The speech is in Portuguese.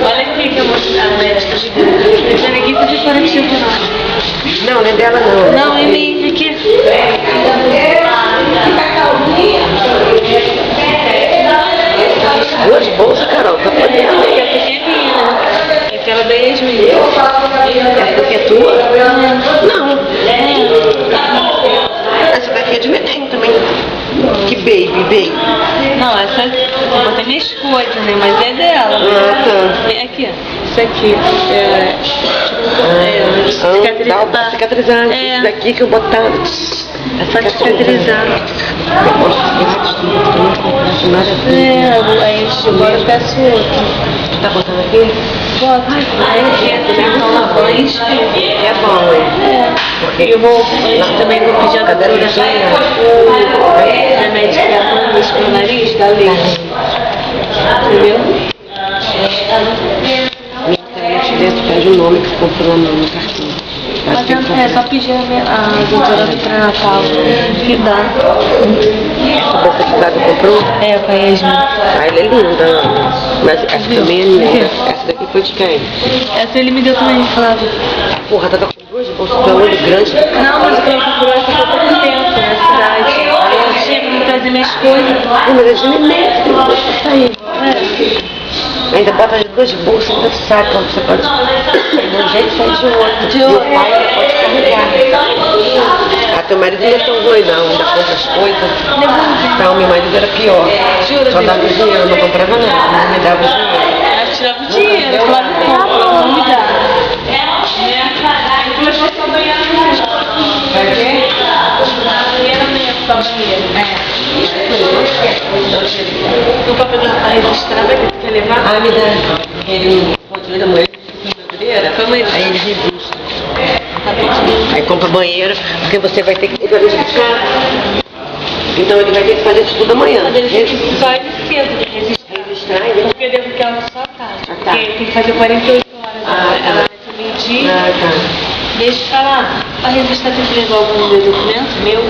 Olha aqui que eu mostrei a médica. Esse aqui foi de corativo de nós. Não, não é dela não. Não, é minha aqui. Duas bolsas, Carol, pra poder. Essa aqui é minha, né? Aquela da Yasmin. Essa daqui é tua? Não. Essa daqui é de neném também. Que baby. Não, essa eu botei minhas coisas, né? Mas é dela. Ah, tá. Vem aqui, ó. Isso aqui é Dá pra cicatrizar. É. Isso daqui que eu botava. É só de cicatrizar. Aí agora eu peço outro. Tu tá botando aqui? Bota. Aí aqui toma banho e espirra. É bom, hein? É. Porque Eu também vou pedir a doutora o remédio que é luz pro nariz da lente. Entendeu? Dentro pede o nome que comprou no cartão. Mas é só pedir a doutora do pré-natal que dá. Essa bolsa que o Dado comprou? É, com a Yasmin. Ah, ela é linda. Mas essa também é linda. Essa daqui foi de quem? Essa ele me deu também, Flávio. Porra, tava com duas bolsas pra olho grande. Não, mas eu comprou essa há pouco tempo na cidade. Aí eu tinha que trazer minhas coisas. Mas é de neném. Deixa aí. Ainda bota as duas bolsas, ainda saca, você pode de um jeito e sai de outro. E o pai ainda pode carregar. Ah, teu marido não é tão ruim não, ainda compra as coisas. Então, meu marido era pior. Só dava o dinheiro, não comprava nada, não me dava o dinheiro. Aí tirava o dinheiro, Flávio compra, não me dá. O papel da registrada que tu quer levar? Ah, me dá. Ele pode da manhã, aí ele registra. Aí compra banheiro, porque você vai ter que registrar. Então ele vai ter que fazer isso tudo amanhã. Mas ele vai cedo registrar, porque deve ficar na sua casa. Porque tem que fazer 48 horas. Ela vai ser meio-dia. Ah, tá. Deixa eu falar. Para registrar tem que levar algum documento meu?